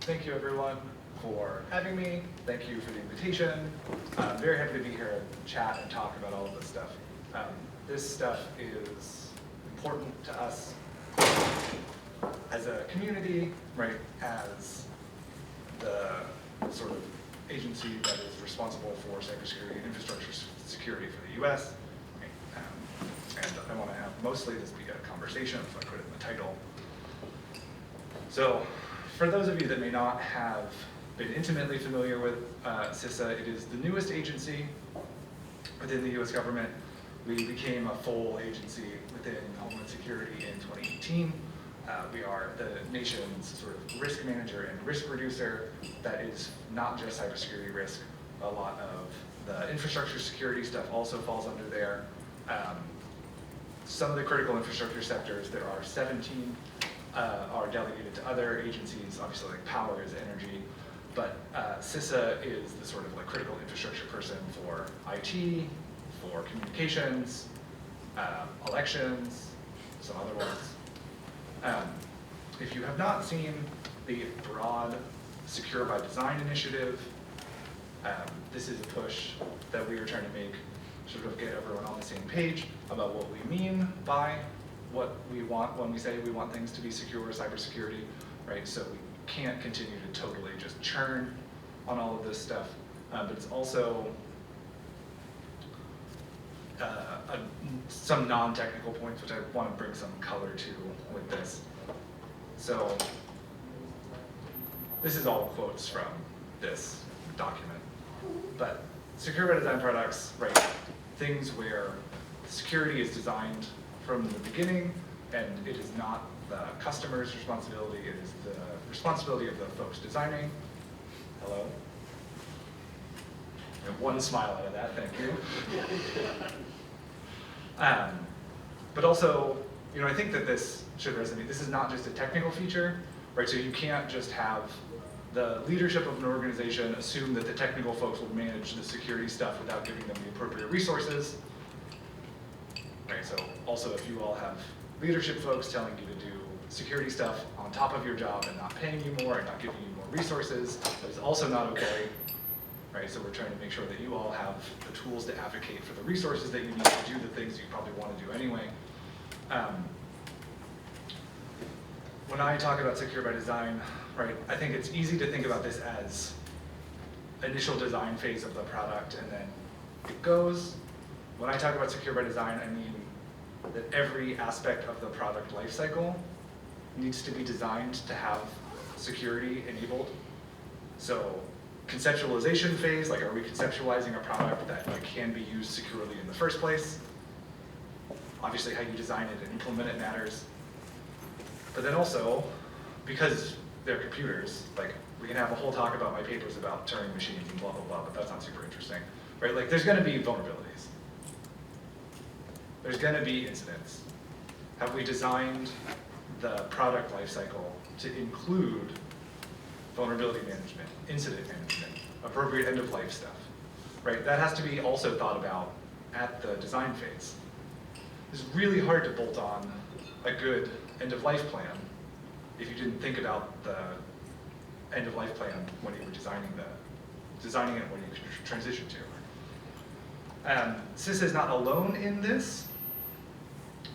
Thank you everyone for having me. Thank you for the invitation. I'm very happy to be here and chat and talk about all of this stuff. This stuff is important to us as a community, right? As the sort of agency that is responsible for cybersecurity and infrastructure security for the US. And I want to have mostly this be a conversation, so I put it in the title. So, for those of you that may not have been intimately familiar with CISA, it is the newest agency within the US government. We became a full agency within Homeland Security in 2018. We are the nation's sort of risk manager and risk reducer. That is not just cybersecurity risk. A lot of the infrastructure security stuff also falls under there. Some of the critical infrastructure sectors, there are 17, are delegated to other agencies. Obviously, like power is energy, but CISA is the sort of like critical infrastructure person for IT, for communications, elections, some other ones. If you have not seen the broad Secure by Design initiative, this is a push that we are trying to make, sort of get everyone on the same page about what we mean by what we want when we say we want things to be secure, cybersecurity, right? So we can't continue to totally just churn on all of this stuff, but it's also some non-technical points which I want to bring some color to with this. So this is all quotes from this document, but Secure by Design products, right? Things where security is designed from the beginning, and it is not the customer's responsibility, it is the responsibility of the folks designing. Hello? And one smile out of that, thank you. But also, you know, I think that this should resonate. This is not just a technical feature, right? So you can't just have the leadership of an organization assume that the technical folks will manage the security stuff without giving them the appropriate resources. Right, so also if you all have leadership folks telling you to do security stuff on top of your job and not paying you more and not giving you more resources, that is also not okay. Right, so we're trying to make sure that you all have the tools to advocate for the resources that you need to do the things you probably want to do anyway. When I talk about Secure by Design, right, I think it's easy to think about this as initial design phase of the product and then it goes. When I talk about Secure by Design, I mean that every aspect of the product lifecycle needs to be designed to have security enabled. So conceptualization phase, like are we conceptualizing a product that like, can be used securely in the first place? Obviously how you design it and implement it matters. But then also, because they're computers, like we can have a whole talk about my papers about Turing machines and blah, blah, blah, but that's not super interesting, right? Like there's gonna be vulnerabilities. There's gonna be incidents. Have we designed the product lifecycle to include vulnerability management, incident management, appropriate end-of-life stuff, right? That has to be also thought about at the design phase. It's really hard to bolt on a good end-of-life plan if you didn't think about the end-of-life plan when you were designing it when you transition to. CISA is not alone in this.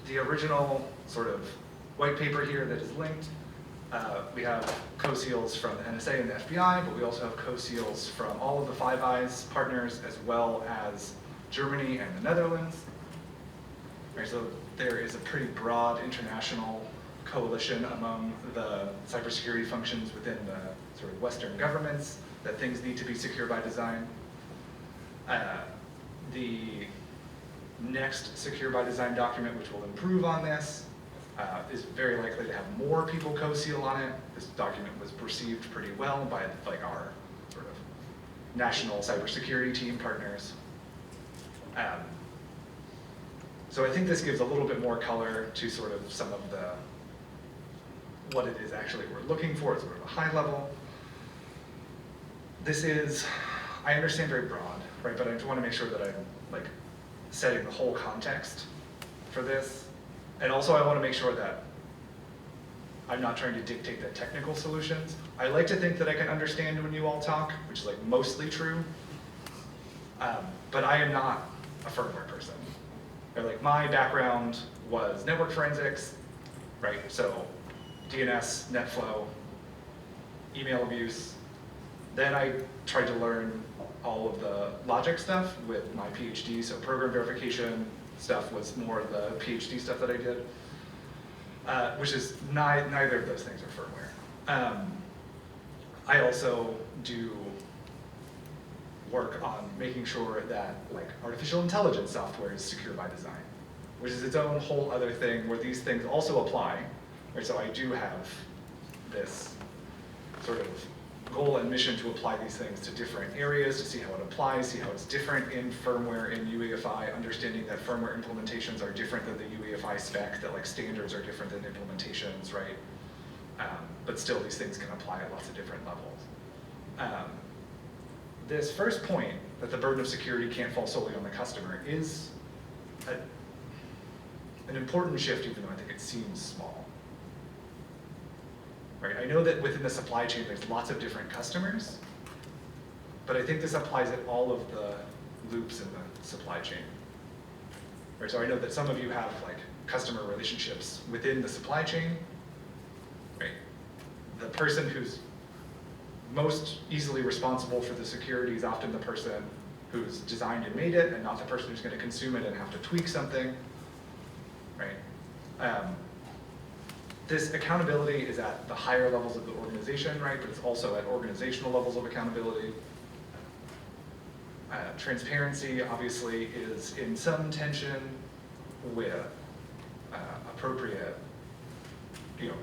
The original sort of white paper here that is linked, we have co-seals from the NSA and the FBI, but we also have co-seals from all of the Five Eyes partners as well as Germany and the Netherlands. Right, so there is a pretty broad international coalition among the cybersecurity functions within the sort of Western governments that things need to be secure by design. The next Secure by Design document, which will improve on this, is very likely to have more people co-seal on it. This document was perceived pretty well by like our sort of national cybersecurity team partners. So I think this gives a little bit more color to sort of some of the, what it is actually we're looking for at sort of a high level. This is, I understand very broad, right? But I just want to make sure that I'm like setting the whole context for this. And also I want to make sure that I'm not trying to dictate the technical solutions. I like to think that I can understand when you all talk, which is like mostly true. But I am not a firmware person. Or like my background was network forensics, right? So DNS, NetFlow, email abuse. Then I tried to learn all of the logic stuff with my PhD. So program verification stuff was more of the PhD stuff that I did, which is neither of those things are firmware. I also do work on making sure that like artificial intelligence software is secure by design, which is its own whole other thing where these things also apply. Right? So I do have this sort of goal and mission to apply these things to different areas, to see how it applies, see how it's different in firmware in UEFI, understanding that firmware implementations are different than the UEFI spec, that like standards are different than implementations, right? But still these things can apply at lots of different levels. This first point, that the burden of security can't fall solely on the customer, is an important shift, even though I think it seems small. Right? I know that within the supply chain there's lots of different customers, but I think this applies at all of the loops in the supply chain. Right? So I know that some of you have like customer relationships within the supply chain. Right? The person who's most easily responsible for the security is often the person who's designed and made it, and not the person who's going to consume it and have to tweak something. Right? This accountability is at the higher levels of the organization, right? But it's also at organizational levels of accountability. Transparency, obviously, is in some tension with appropriate,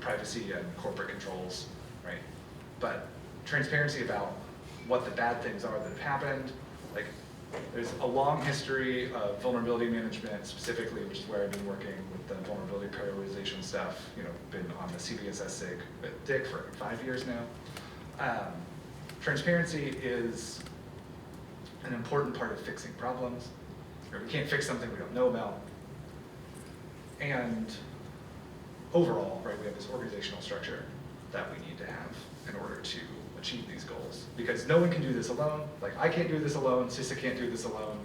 privacy and corporate controls, right? But transparency about what the bad things are that have happened. Like, there's a long history of vulnerability management specifically, which is where I've been working with the vulnerability prioritization stuff. Been on the CVSS SIG with Dick for 5 years now. Transparency is an important part of fixing problems. We can't fix something we don't know about. And overall, right, we have this organizational structure that we need to have in order to achieve these goals. Because no one can do this alone. Like, I can't do this alone, CISA can't do this alone.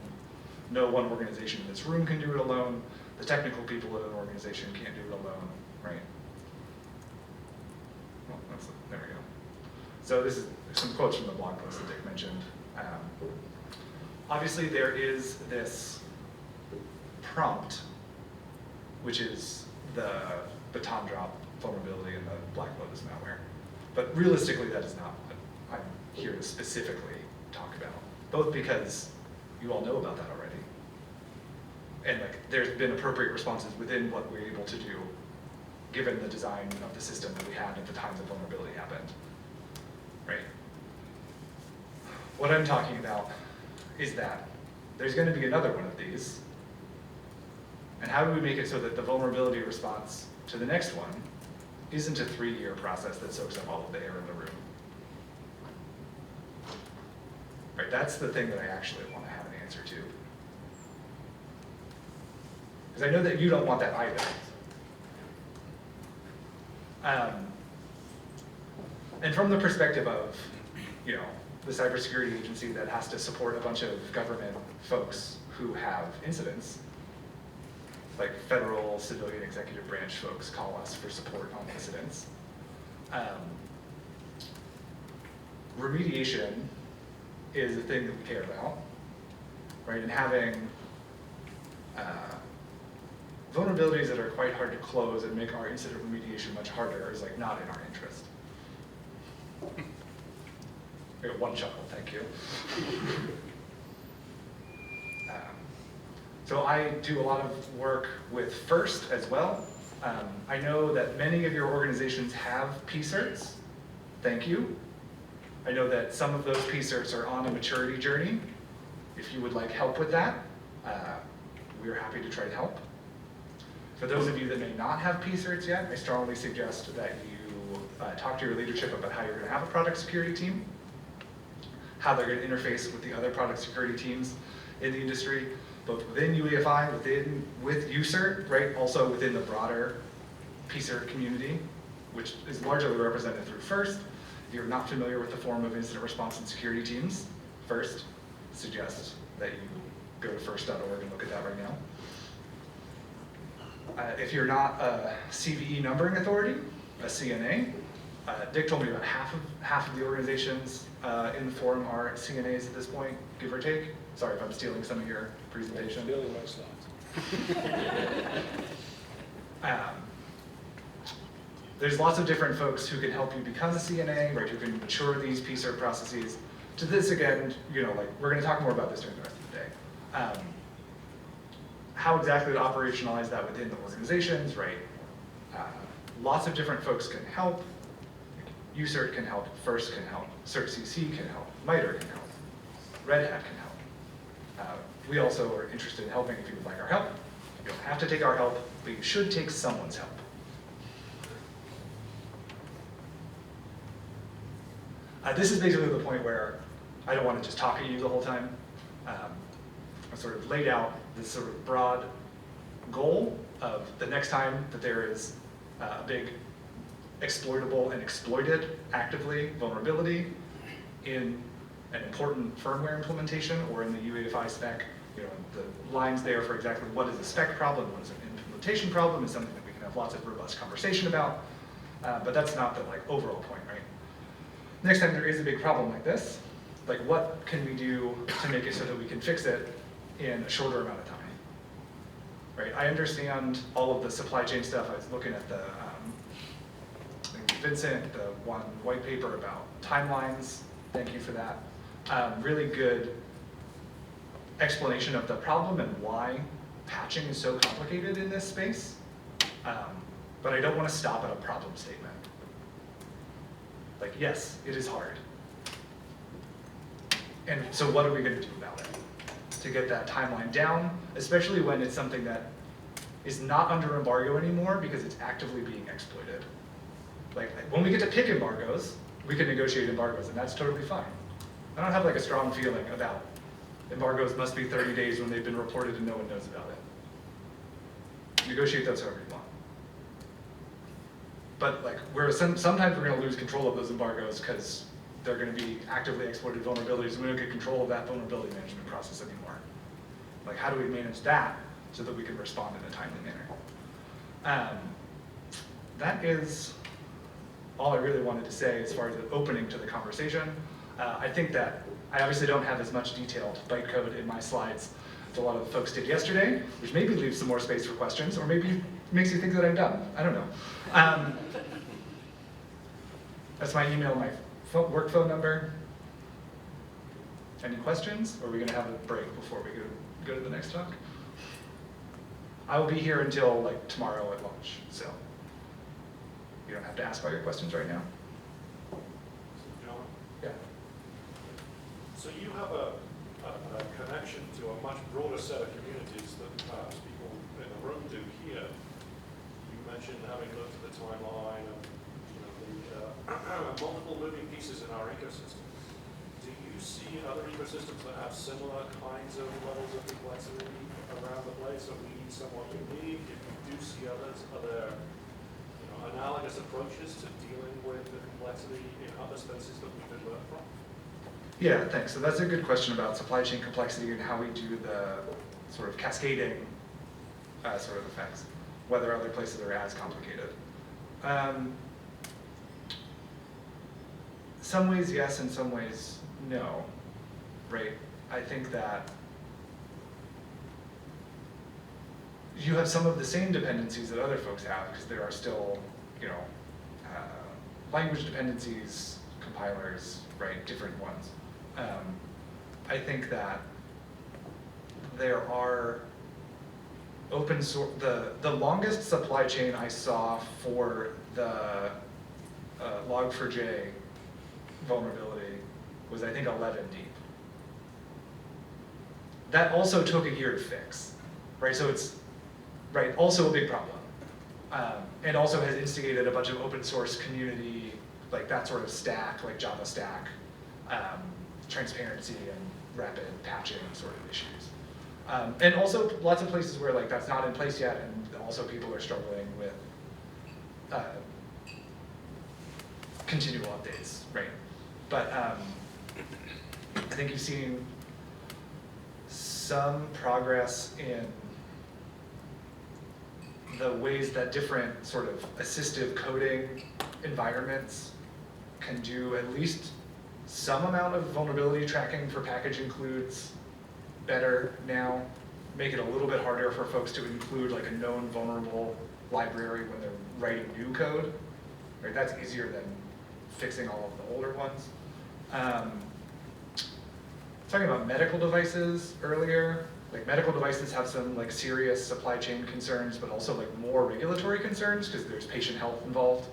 No one organization in this room can do it alone. The technical people in an organization can't do it alone, right? Well, there we go. So this is some quotes from the blog post that Dick mentioned. Obviously there is this prompt, which is the baton drop vulnerability in the Black Lotus malware. But realistically, that is not what I'm here to specifically talk about. Both because you all know about that already, and like there's been appropriate responses within what we're able to do, given the design of the system that we had at the time the vulnerability happened, right? What I'm talking about is that there's going to be another one of these, and how do we make it so that the vulnerability response to the next one isn't a 3-year process that soaks up all of the air in the room? Right, that's the thing that I actually want to have an answer to. Because I know that you don't want that either. And from the perspective of, the cybersecurity agency that has to support a bunch of government folks who have incidents, like federal, civilian, executive branch folks call us for support on incidents. Remediation is a thing that we care about, right? And having vulnerabilities that are quite hard to close and make our incident remediation much harder is like not in our interest. I got one chuckle, thank you. So I do a lot of work with FIRST as well. I know that many of your organizations have P-certs. Thank you. I know that some of those P-certs are on a maturity journey. If you would like help with that, we're happy to try to help. For those of you that may not have P-certs yet, I strongly suggest that you talk to your leadership about how you're going to have a product security team, how they're going to interface with the other product security teams in the industry, both within UEFI, with UCERT, right? Also within the broader P-cert community. which is largely represented through FIRST. If you're not familiar with the form of incident response and security teams, FIRST suggests that you go to first.org and look at that right now. If you're not a CVE numbering authority, a CNA, Dick told me about half of the organizations in the forum are CNAs at this point, give or take. Sorry if I'm stealing some of your presentation. Stealing my slides. There's lots of different folks who can help you become a CNA, right? Who can mature these PCERT processes. To this again, like we're going to talk more about this during the rest of the day. How exactly to operationalize that within the organizations, right? Lots of different folks can help. UCERT can help, FIRST can help, CertCC can help, MITRE can help, Red Hat can help. We also are interested in helping if you would like our help. You don't have to take our help, but you should take someone's help. This is basically the point where I don't want to just talk at you the whole time. I sort of laid out this sort of broad goal of the next time that there is a big exploitable and exploited actively vulnerability in an important firmware implementation or in the UEFI spec, the lines there for exactly what is a spec problem, what is an implementation problem is something that we can have lots of robust conversation about, but that's not the overall point, right? Next time there is a big problem like this, what can we do to make it so that we can fix it in a shorter amount of time, right? I understand all of the supply chain stuff. I was looking at the Vincent, the one white paper about timelines. Thank you for that. Really good explanation of the problem and why patching is so complicated in this space. But I don't want to stop at a problem statement. Yes, it is hard. And so what are we going to do about it to get that timeline down, especially when it's something that is not under embargo anymore because it's actively being exploited. When we get to pick embargoes, we can negotiate embargoes, and that's totally fine. I don't have a strong feeling about embargoes must be 30 days when they've been reported and no one knows about it. Negotiate those however you want. But sometimes we're going to lose control of those embargoes because they're going to be actively exploited vulnerabilities, and we don't get control of that vulnerability management process anymore. How do we manage that so that we can respond in a timely manner? That is all I really wanted to say as far as the opening to the conversation. I think that I obviously don't have as much detailed bytecode in my slides as a lot of the folks did yesterday, which maybe leaves some more space for questions, or maybe makes you think that I'm done. I don't know. That's my email, my work phone number. Any questions? Or are we going to have a break before we go to the next talk? I will be here until tomorrow at lunch, so you don't have to ask all your questions right now. John? Yeah. So you have a connection to a much broader set of communities than perhaps people in the room do here. You mentioned having looked at the timeline and the multiple moving pieces in our ecosystem. Do you see other ecosystems that have similar kinds of levels of complexity around the place that we need somewhat unique? If you do see others, are there analogous approaches to dealing with the complexity in other spaces that we could learn from? Yeah, thanks. So that's a good question about supply chain complexity and how we do the sort of cascading sort of effects, whether other places are as complicated. Some ways yes, in some ways no, right? I think that you have some of the same dependencies that other folks have because there are still, language dependencies, compilers, right, different ones. I think that there are open source, the longest supply chain I saw for the Log4j vulnerability was I think 11 deep. That also took a year to fix, right? So it's, right, also a big problem. And also has instigated a bunch of open source community, that sort of stack, Java stack, transparency and rapid patching sort of issues. And also lots of places where that's not in place yet, and also people are struggling with continual updates, right? But I think you've seen some progress in the ways that different sort of assistive coding environments can do at least some amount of vulnerability tracking for package includes better now, make it a little bit harder for folks to include like a known vulnerable library when they're writing new code. Right? That's easier than fixing all of the older ones. Talking about medical devices earlier, like medical devices have some like serious supply chain concerns, but also like more regulatory concerns because there's patient health involved.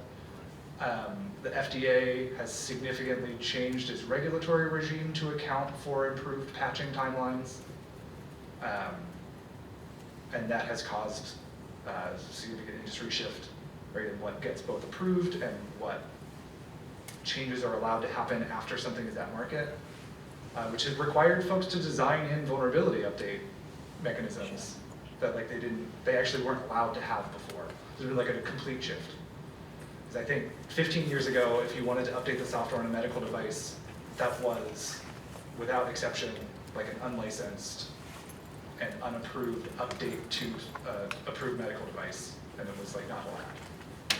The FDA has significantly changed its regulatory regime to account for improved patching timelines. And that has caused a significant industry shift, right, in what gets both approved and what changes are allowed to happen after something is at market, which has required folks to design in vulnerability update mechanisms that like they actually weren't allowed to have before. There's been like a complete shift. Because I think 15 years ago, if you wanted to update the software on a medical device, that was, without exception, like an unlicensed and unapproved update to approved medical device, and it was like not allowed.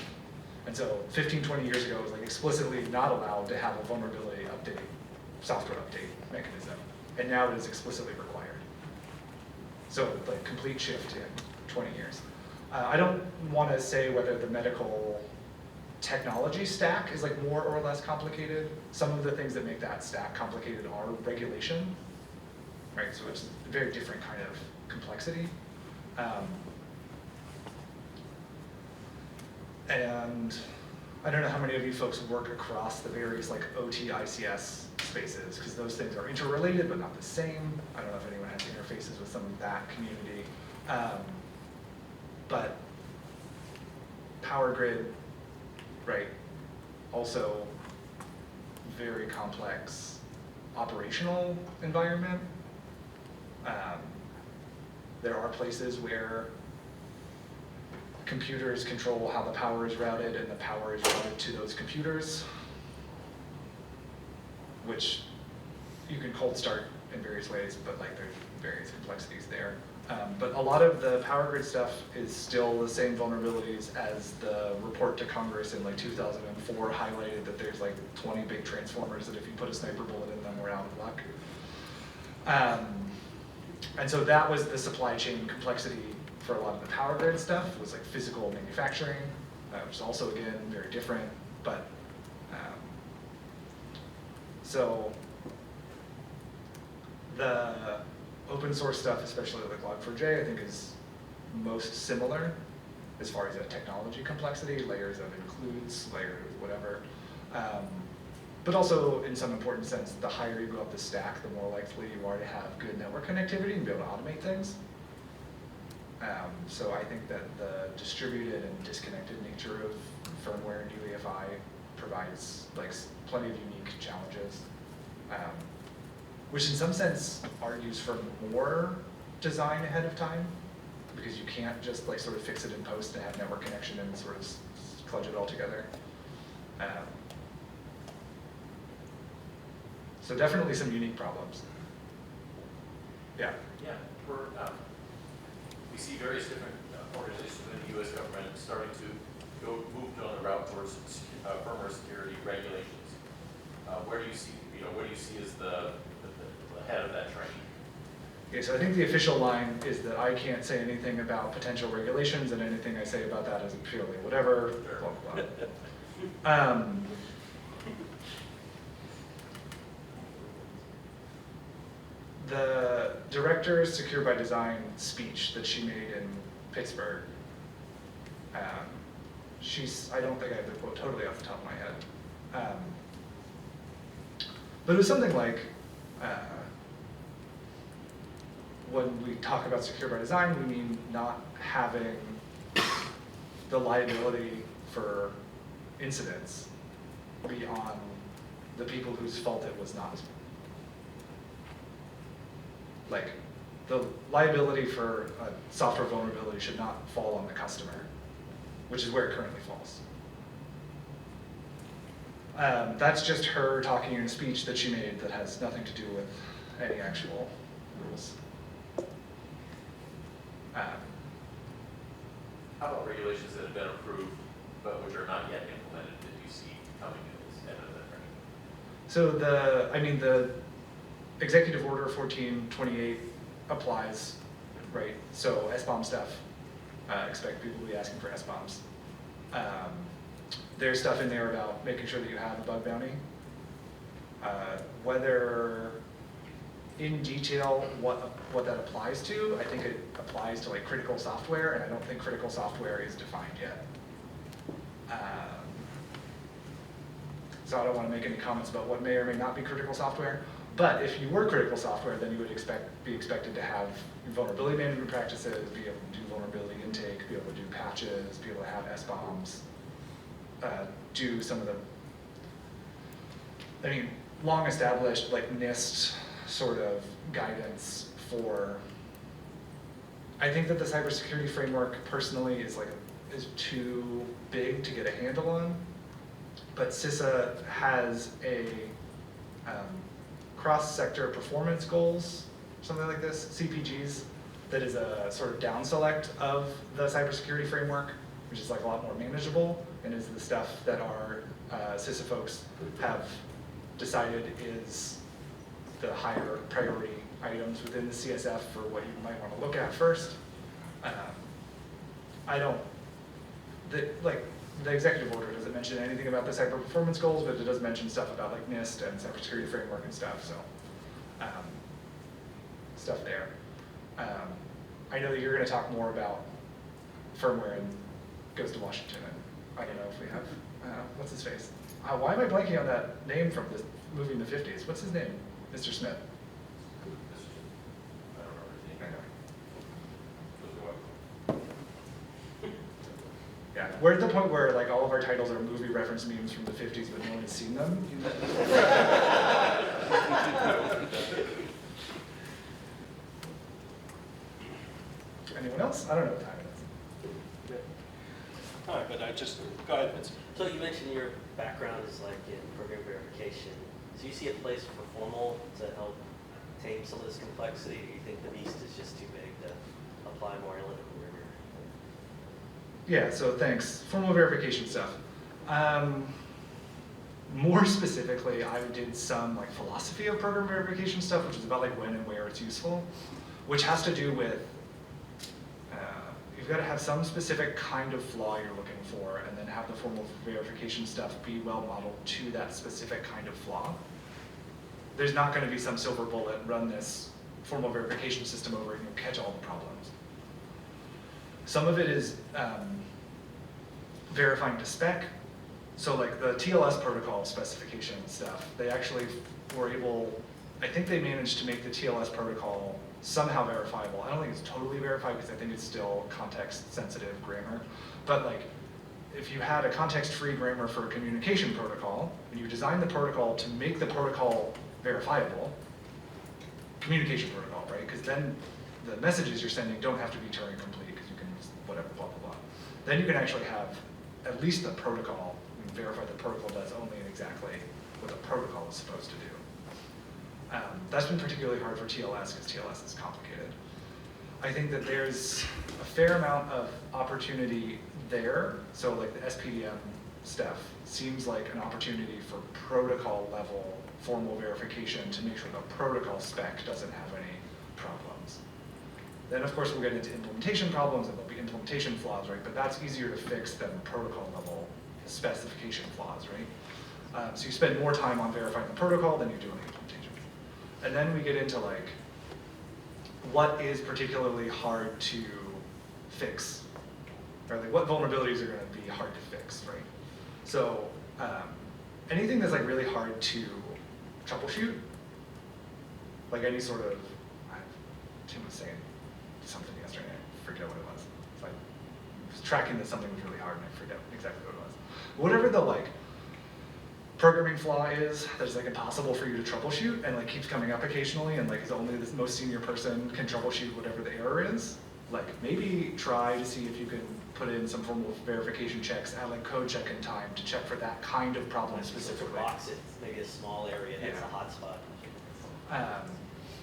And so 15, 20 years ago, it was like explicitly not allowed to have a vulnerability update, software update mechanism, and now it is explicitly required. So like complete shift in 20 years. I don't want to say whether the medical technology stack is like more or less complicated. Some of the things that make that stack complicated are regulation, right? So it's a very different kind of complexity. And I don't know how many of you folks work across the various like OT ICS spaces, because those things are interrelated but not the same. I don't know if anyone has interfaces with some of that community. But power grid, right, also very complex operational environment. There are places where computers control how the power is routed, and the power is routed to those computers, which you can cold start in various ways, but like there's various complexities there. But a lot of the power grid stuff is still the same vulnerabilities as the report to Congress in like 2004 highlighted, that there's like 20 big transformers that if you put a sniper bullet in them, we're out of luck. And so that was the supply chain complexity for a lot of the power grid stuff, was like physical manufacturing, which is also, again, very different. But so the open source stuff, especially like Log4j, I think is most similar as far as a technology complexity, layers of includes, layers of whatever. But also, in some important sense, the higher you go up the stack, the more likely you are to have good network connectivity and be able to automate things. So I think that the distributed and disconnected nature of firmware and UEFI provides like plenty of unique challenges, which in some sense argues for more design ahead of time, because you can't just like sort of fix it in post to have network connection and sort of clutch it all together. So definitely some unique problems. Yeah. Yeah, we see various different organizations within the U.S. government starting to move down the route towards firmware security regulations. Where do you see as the head of that train? Okay, so I think the official line is that I can't say anything about potential regulations, and anything I say about that is purely whatever. Blah, blah, blah. The director's Secure by Design speech that she made in Pittsburgh, I don't think I have the quote totally off the top of my head, but it was something like, when we talk about Secure by Design, we mean not having the liability for incidents be on the people whose fault it was not. Like, the liability for a software vulnerability should not fall on the customer, which is where it currently falls. That's just her talking in a speech that she made that has nothing to do with any actual rules. How about regulations that have been approved, but which are not yet implemented, that you see coming in this end of the thing? So the Executive Order 1428 applies, right? So SBOM stuff, expect people to be asking for SBOMs. There's stuff in there about making sure that you have a bug bounty. Whether in detail what that applies to, I think it applies to like critical software, and I don't think critical software is defined yet. So I don't want to make any comments about what may or may not be critical software, but if you were critical software, then you would be expected to have vulnerability management practices, be able to do vulnerability intake, be able to do patches, be able to have SBOMs, do some of the, long established like NIST sort of guidance for, I think that the cybersecurity framework personally is too big to get a handle on, but CISA has a cross-sector performance goals, something like this, CPGs, that is a sort of down select of the cybersecurity framework, which is like a lot more manageable, and is the stuff that our CISA folks have decided is the higher priority items within the CSF for what you might want to look at first. The executive order doesn't mention anything about the cyber performance goals, but it does mention stuff about like NIST and cybersecurity framework and stuff, so stuff there. I know that you're going to talk more about firmware and goes to Washington, and I don't know if we have, what's his face? Why am I blanking on that name from this movie in the 50s? What's his name? Mr. Smith. I don't remember his name. I know. Yeah, we're at the point where like all of our titles are movie reference memes from the 50s, but no one has seen them. Anyone else? I don't know what time it is. All right, but go ahead, Vince. So you mentioned your background is like in program verification. So you see a place for formal to help tame some of this complexity, or you think the beast is just too big to apply more analytical rigor? Yeah, so thanks. Formal verification stuff. More specifically, I did some like philosophy of program verification stuff, which is about like when and where it's useful, which has to do with you've got to have some specific kind of flaw you're looking for, and then have the formal verification stuff be well modeled to that specific kind of flaw. There's not going to be some silver bullet, run this formal verification system over and you'll catch all the problems. Some of it is verifying to spec. So like the TLS protocol specification stuff, they actually were able, I think they managed to make the TLS protocol somehow verifiable. I don't think it's totally verified because I think it's still context sensitive grammar. But like if you had a context-free grammar for a communication protocol, and you design the protocol to make the protocol verifiable, communication protocol, right? Because then the messages you're sending don't have to be Turing complete because you can use whatever, blah, blah, blah. Then you can actually have at least the protocol, and verify the protocol does only exactly what the protocol is supposed to do. That's been particularly hard for TLS because TLS is complicated. I think that there's a fair amount of opportunity there. So like the SPDM stuff seems like an opportunity for protocol level formal verification to make sure the protocol spec doesn't have any problems. Then of course we'll get into implementation problems and there'll be implementation flaws, right? But that's easier to fix than protocol level specification flaws, right? So you spend more time on verifying the protocol than you do on the implementation. And then we get into like, what is particularly hard to fix? Or like what vulnerabilities are going to be hard to fix, right? So anything that's like really hard to troubleshoot, like any sort of, Tim was saying something yesterday, I forget what it was. It's like, I was tracking that something was really hard and I forget exactly what it was. Whatever the like programming flaw is that's like impossible for you to troubleshoot and like keeps coming up occasionally and like is only the most senior person can troubleshoot whatever the error is, like maybe try to see if you can put in some formal verification checks at like code check-in time to check for that kind of problem So for specifically. box it, maybe a small area that's Yeah. a hotspot.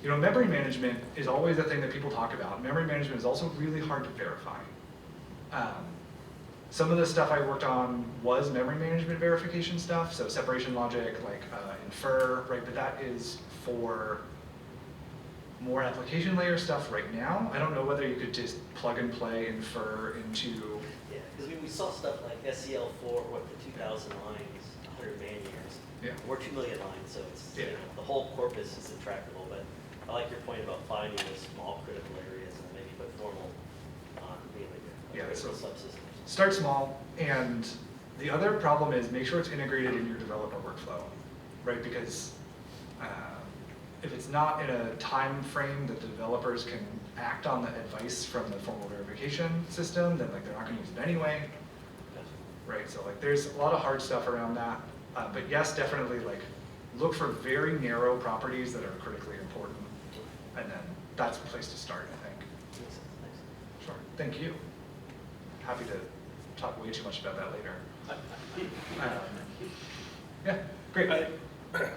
You know, memory management is always a thing that people talk about. Memory management is also really hard to verify. Some of the stuff I worked on was memory management verification stuff, so separation logic, like infer, right? But that is for more application layer stuff right now. I don't know whether you could just plug and play infer into, Yeah, because we saw stuff like SEL4, what, the 2,000 lines, 100 man years. Yeah. We're 2 million lines, so it's, Yeah. the whole corpus is intractable, but I like your point about finding those small critical areas and maybe put formal on being like a Yeah, critical so- subsystem. start small, and the other problem is make sure it's integrated in your developer workflow, right? Because if it's not in a time frame that the developers can act on the advice from the formal verification system, then like they're not gonna use it anyway, right? So like there's a lot of hard stuff around that, but yes, definitely like look for very narrow properties that are critically important, and then that's a place to start, I think. Makes sense, thanks. Sure, thank you. Happy to talk way too much about that later. Yeah, great.